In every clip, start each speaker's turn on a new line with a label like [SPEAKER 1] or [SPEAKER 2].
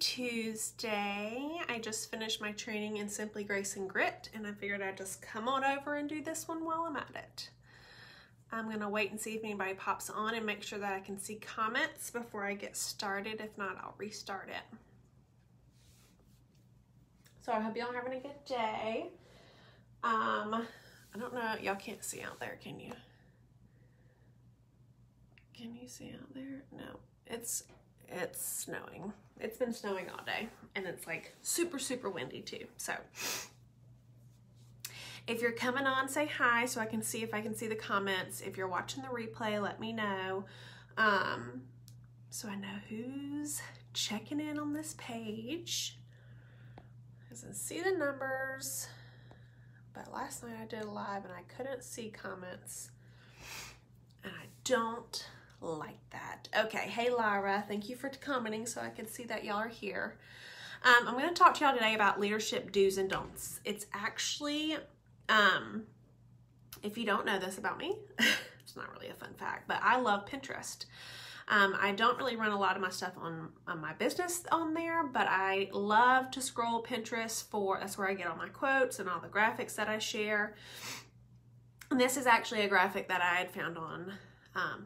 [SPEAKER 1] Tuesday. I just finished my training in Simply Grace and Grit, and I figured I'd just come on over and do this one while I'm at it. I'm gonna wait and see if anybody pops on and make sure that I can see comments before I get started. If not, I'll restart it. So I hope y'all are having a good day. I don't know, y'all can't see out there, can you? Can you see out there? No, it's snowing. It's been snowing all day, and it's like super, super windy too. So if you're coming on, say hi so I can see if I can see the comments. If you're watching the replay, let me know. So I know who's checking in on this page. I can see the numbers, but last night I did a live and I couldn't see comments, and I don't like that. Okay, hey Lyra, thank you for commenting so I can see that y'all are here. I'm going to talk to y'all today about leadership do's and don'ts. It's actually, if you don't know this about me, it's not really a fun fact, but I love Pinterest. I don't really run a lot of my stuff on my business on there, but I love to scroll Pinterest that's where I get all my quotes and all the graphics that I share. And this is actually a graphic that I had found on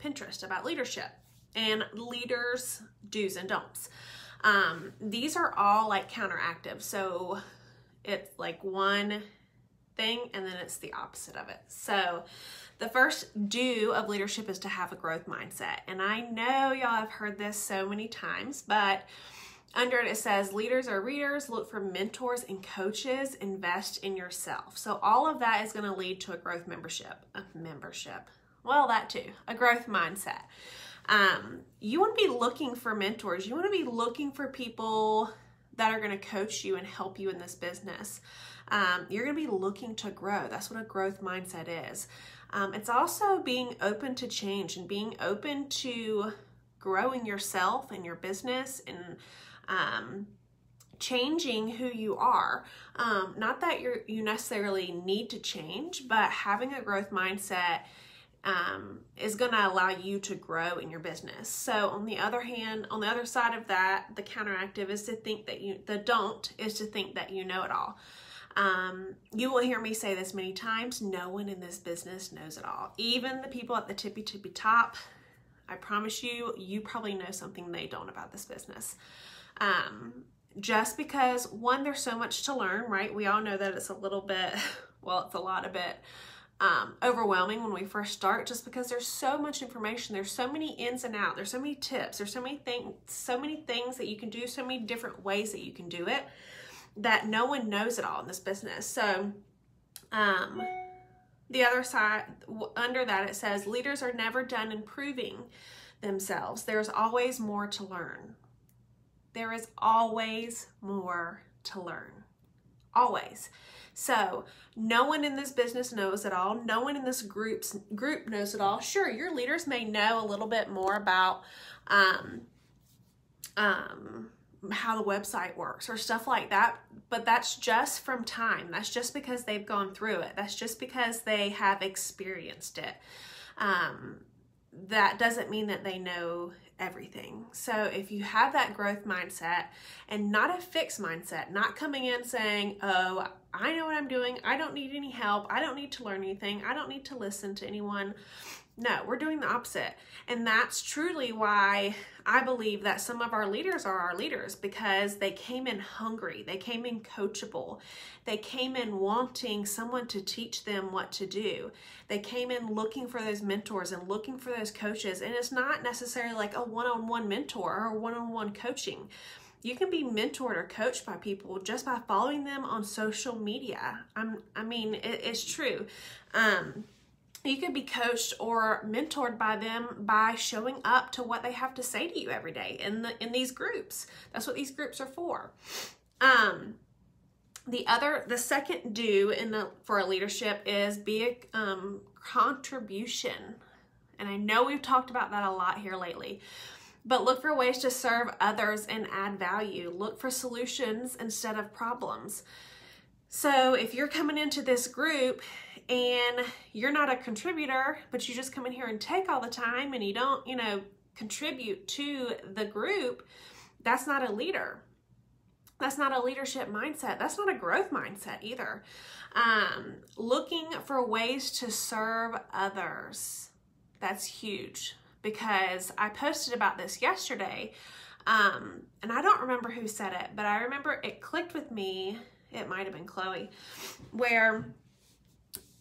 [SPEAKER 1] Pinterest about leadership and leaders' do's and don'ts. These are all like counteractive. So it's like one thing and then it's the opposite of it. So the first do of leadership is to have a growth mindset. And I know y'all have heard this so many times, but under it, it says leaders are readers, look for mentors and coaches, invest in yourself. So all of that is going to lead to a growth membership. Well, that too, a growth mindset. You want to be looking for mentors. You want to be looking for people that are going to coach you and help you in this business. You're going to be looking to grow. That's what a growth mindset is. It's also being open to change and being open to growing yourself and your business and changing who you are. Not that you necessarily need to change, but having a growth mindset is going to allow you to grow in your business. So on the other hand, on the other side of that, the counteractive is to think that the don't is to think that you know it all. You will hear me say this many times, no one in this business knows it all. Even the people at the tippy top, I promise you, you probably know something they don't about this business. Just because, one, there's so much to learn, right? We all know that it's a little bit, well, it's a lot of it, overwhelming when we first start, just because there's so much information, there's so many ins and outs, there's so many tips, there's so many things that you can do, so many different ways that you can do it, that no one knows it all in this business. So the other side, under that, it says leaders are never done improving themselves. There's always more to learn. There is always more to learn. Always. So no one in this business knows it all. No one in this group knows it all. Sure, your leaders may know a little bit more about how the website works or stuff like that, but that's just from time. That's just because they've gone through it. That's just because they have experienced it. That doesn't mean that they know everything. So if you have that growth mindset and not a fixed mindset, not coming in saying, oh, I know what I'm doing, I don't need any help, I don't need to learn anything, I don't need to listen to anyone. No, we're doing the opposite. And that's truly why I believe that some of our leaders are our leaders, because they came in hungry, they came in coachable, they came in wanting someone to teach them what to do. They came in looking for those mentors and looking for those coaches. And it's not necessarily like a one-on-one mentor or one-on-one coaching. You can be mentored or coached by people just by following them on social media. It's true. You could be coached or mentored by them by showing up to what they have to say to you every day in these groups. That's what these groups are for. The second do for a leadership is be a contribution. And I know we've talked about that a lot here lately. But look for ways to serve others and add value. Look for solutions instead of problems. So if you're coming into this group and you're not a contributor, but you just come in here and take all the time and you don't, contribute to the group, that's not a leader. That's not a leadership mindset. That's not a growth mindset either. Looking for ways to serve others. That's huge, because I posted about this yesterday, and I don't remember who said it, but I remember it clicked with me. It might have been Chloe, where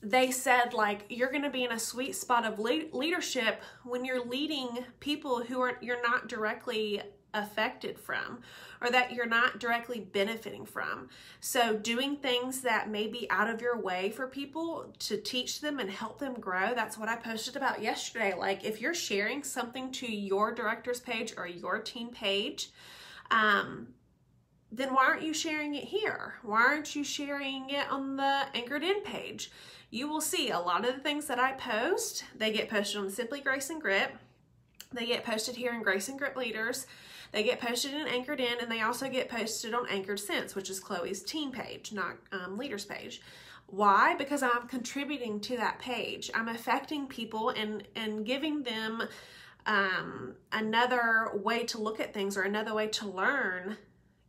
[SPEAKER 1] they said, like, you're going to be in a sweet spot of leadership when you're leading people who you're not directly affected from, or that you're not directly benefiting from. So doing things that may be out of your way for people to teach them and help them grow. That's what I posted about yesterday. Like, if you're sharing something to your director's page or your team page, then why aren't you sharing it here? Why aren't you sharing it on the Anchored In page? You will see a lot of the things that I post, they get posted on Simply Grace and Grit. They get posted here in Grace and Grit Leaders. They get posted in Anchored In, and they also get posted on Anchored Sense, which is Chloe's team page, not Leaders page. Why? Because I'm contributing to that page. I'm affecting people and giving them another way to look at things, or another way to learn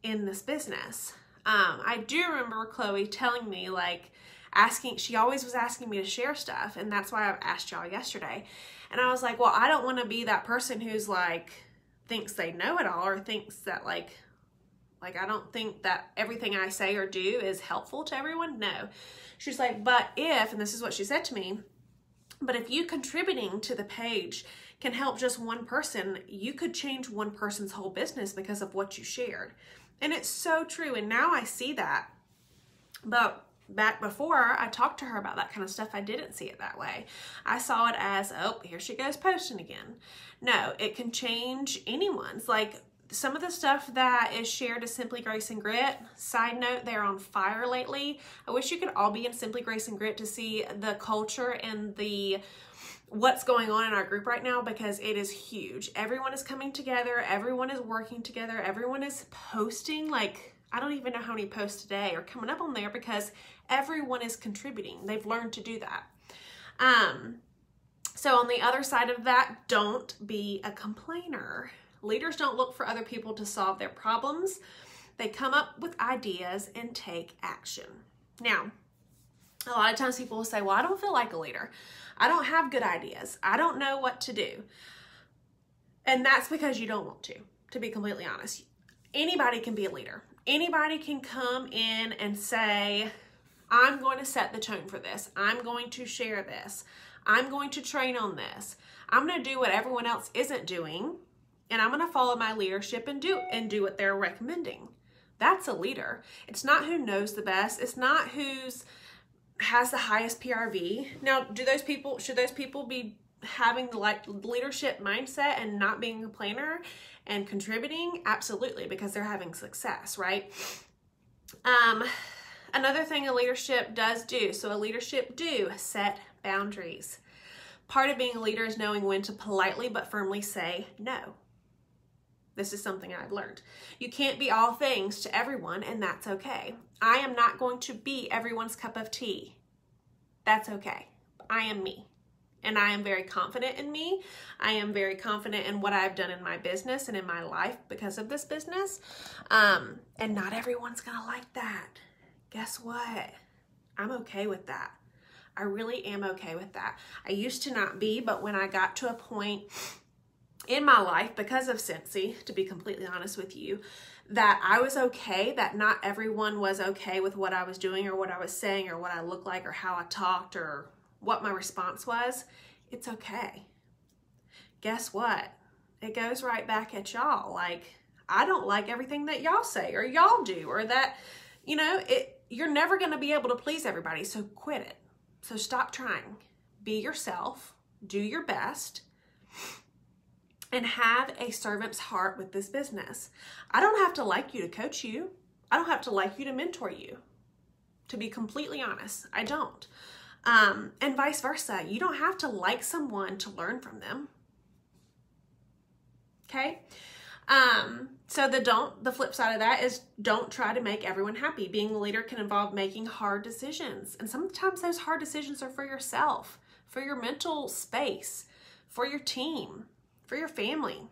[SPEAKER 1] in this business. I do remember Chloe telling me, like, she always was asking me to share stuff, and that's why I asked y'all yesterday. And I was like, well, I don't want to be that person who's like, thinks they know it all, or thinks that like I don't think that everything I say or do is helpful to everyone. No. She's like, but if, and this is what she said to me, but if you contributing to the page can help just one person, you could change one person's whole business because of what you shared. And it's so true. And now I see that. But back before I talked to her about that kind of stuff, I didn't see it that way. I saw it as, oh, here she goes posting again. No, it can change anyone's. Like, some of the stuff that is shared to Simply Grace and Grit, side note, they're on fire lately. I wish you could all be in Simply Grace and Grit to see the culture and what's going on in our group right now, because it is huge. Everyone is coming together. Everyone is working together. Everyone is posting. Like, I don't even know how many posts today are coming up on there, because everyone is contributing. They've learned to do that. So on the other side of that, don't be a complainer. Leaders don't look for other people to solve their problems. They come up with ideas and take action. Now, a lot of times people will say, well, I don't feel like a leader. I don't have good ideas. I don't know what to do. And that's because you don't want to be completely honest. Anybody can be a leader. Anybody can come in and say, I'm going to set the tone for this. I'm going to share this. I'm going to train on this. I'm going to do what everyone else isn't doing, and I'm going to follow my leadership and do what they're recommending. That's a leader. It's not who knows the best. It's not has the highest PRV. Now, should those people be having the leadership mindset and not being a complainer and contributing? Absolutely, because they're having success, right? Another thing a leadership does do, so a leadership do set boundaries. Part of being a leader is knowing when to politely but firmly say no. This is something I've learned. You can't be all things to everyone, and that's okay. I am not going to be everyone's cup of tea. That's okay. I am me. And I am very confident in me. I am very confident in what I've done in my business and in my life because of this business. And not everyone's going to like that. Guess what? I'm okay with that. I really am okay with that. I used to not be, but when I got to a point in my life, because of Scentsy, to be completely honest with you, that I was okay, that not everyone was okay with what I was doing or what I was saying or what I looked like or how I talked or what my response was, it's okay. Guess what? It goes right back at y'all. Like, I don't like everything that y'all say or y'all do, or that, you're never going to be able to please everybody, so quit it. So stop trying. Be yourself, do your best, and have a servant's heart with this business. I don't have to like you to coach you. I don't have to like you to mentor you. To be completely honest, I don't. And vice versa. You don't have to like someone to learn from them. Okay? So the flip side of that is don't try to make everyone happy. Being a leader can involve making hard decisions. And sometimes those hard decisions are for yourself, for your mental space, for your team, for your family.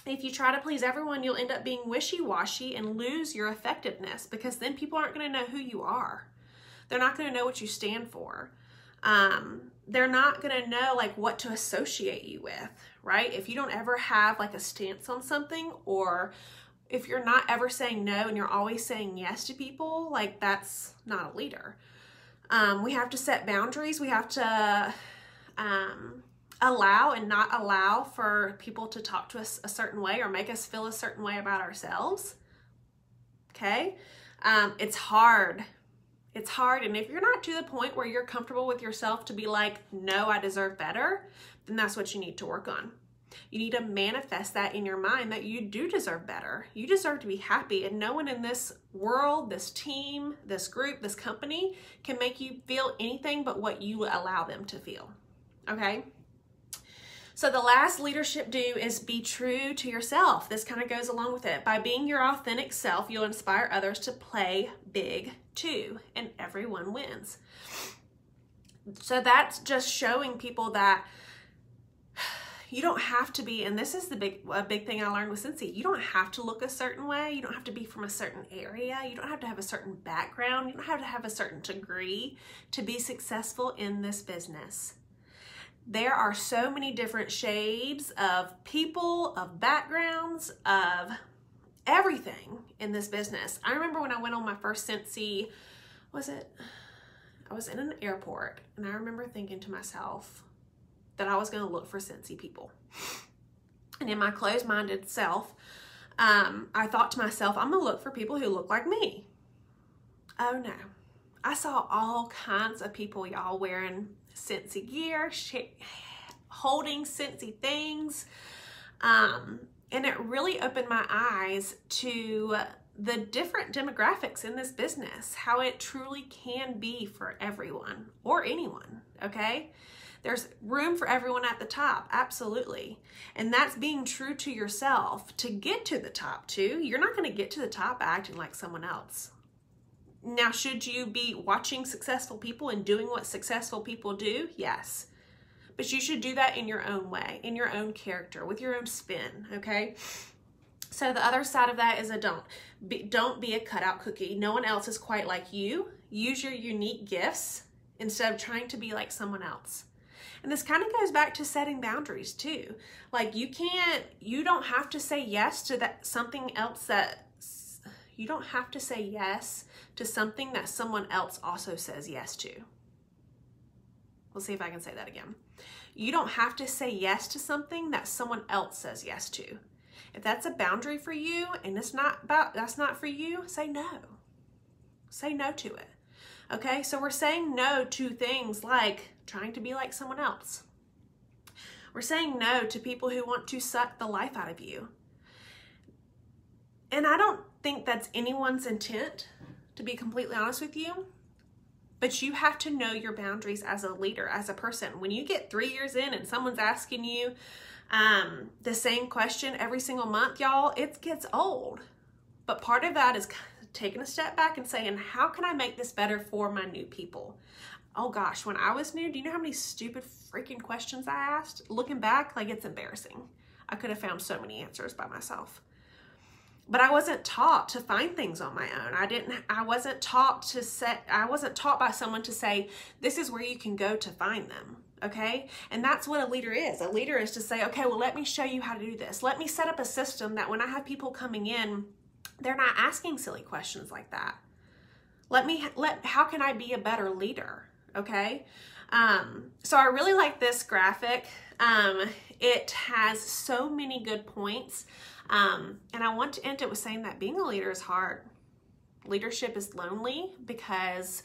[SPEAKER 1] If you try to please everyone, you'll end up being wishy-washy and lose your effectiveness, because then people aren't going to know who you are. They're not going to know what you stand for. They're not going to know like what to associate you with, right? If you don't ever have like a stance on something, or if you're not ever saying no and you're always saying yes to people, like that's not a leader. We have to set boundaries. We have to allow and not allow for people to talk to us a certain way or make us feel a certain way about ourselves. Okay? It's hard. It's hard. And if you're not to the point where you're comfortable with yourself to be like, no, I deserve better, then that's what you need to work on. You need to manifest that in your mind that you do deserve better. You deserve to be happy, and no one in this world, this team, this group, this company can make you feel anything but what you allow them to feel. Okay? So the last leadership do is be true to yourself. This kind of goes along with it. By being your authentic self, you'll inspire others to play big too, and everyone wins. So that's just showing people that you don't have to be, and this is a big thing I learned with Scentsy, you don't have to look a certain way. You don't have to be from a certain area. You don't have to have a certain background. You don't have to have a certain degree to be successful in this business. There are so many different shades of people, of backgrounds, of everything in this business. I remember when I went on my first Scentsy, I was in an airport, and I remember thinking to myself that I was going to look for Scentsy people. And in my closed-minded self, I thought to myself, I'm going to look for people who look like me. Oh no. I saw all kinds of people, y'all, wearing Scentsy gear, holding Scentsy things. And it really opened my eyes to the different demographics in this business, how it truly can be for everyone or anyone, okay? There's room for everyone at the top, absolutely. And that's being true to yourself. To get to the top too, you're not going to get to the top acting like someone else. Now, should you be watching successful people and doing what successful people do? Yes. But you should do that in your own way, in your own character, with your own spin, okay? So the other side of that is don't be a cutout cookie. No one else is quite like you. Use your unique gifts instead of trying to be like someone else. And this kind of goes back to setting boundaries too. Like you don't have to say yes to something that someone else also says yes to. We'll see if I can say that again. You don't have to say yes to something that someone else says yes to. If that's a boundary for you and that's not for you, say no. Say no to it. Okay, so we're saying no to things like trying to be like someone else. We're saying no to people who want to suck the life out of you. And I don't think that's anyone's intent, to be completely honest with you. But you have to know your boundaries as a leader, as a person. When you get 3 years in and someone's asking you the same question every single month, y'all, it gets old. But part of that is taking a step back and saying, how can I make this better for my new people? Oh gosh, when I was new, do you know how many stupid freaking questions I asked? Looking back, like it's embarrassing. I could have found so many answers by myself. But I wasn't taught to find things on my own. I wasn't taught by someone to say, this is where you can go to find them. Okay? And that's what a leader is. A leader is to say, okay, well, let me show you how to do this. Let me set up a system that when I have people coming in, they're not asking silly questions like that. How can I be a better leader? Okay? So I really like this graphic. It has so many good points. And I want to end it with saying that being a leader is hard. Leadership is lonely because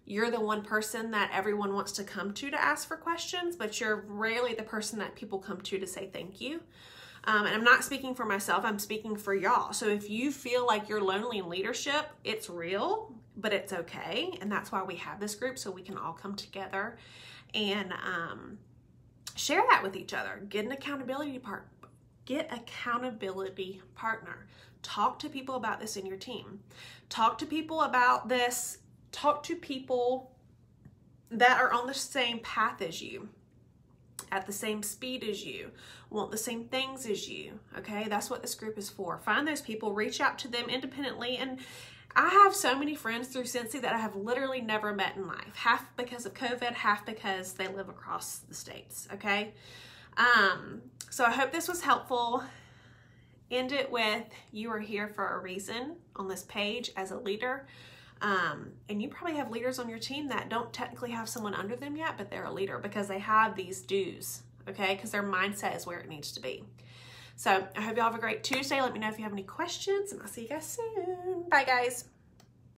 [SPEAKER 1] you're the one person that everyone wants to come to ask for questions, but you're rarely the person that people come to say thank you. And I'm not speaking for myself, I'm speaking for y'all. So if you feel like you're lonely in leadership, it's real, but it's okay. And that's why we have this group, so we can all come together and share that with each other. Get an accountability partner. Talk to people about this in your team. Talk to people about this. Talk to people that are on the same path as you. at the same speed as you, want the same things as you, okay? That's what this group is for. Find those people, reach out to them independently. And I have so many friends through Scentsy that I have literally never met in life, half because of COVID, half because they live across the states, okay? So I hope this was helpful. End it with, you are here for a reason on this page as a leader. And you probably have leaders on your team that don't technically have someone under them yet, but they're a leader because they have these dues, okay? Because their mindset is where it needs to be. So I hope y'all have a great Tuesday. Let me know if you have any questions, and I'll see you guys soon. Bye, guys.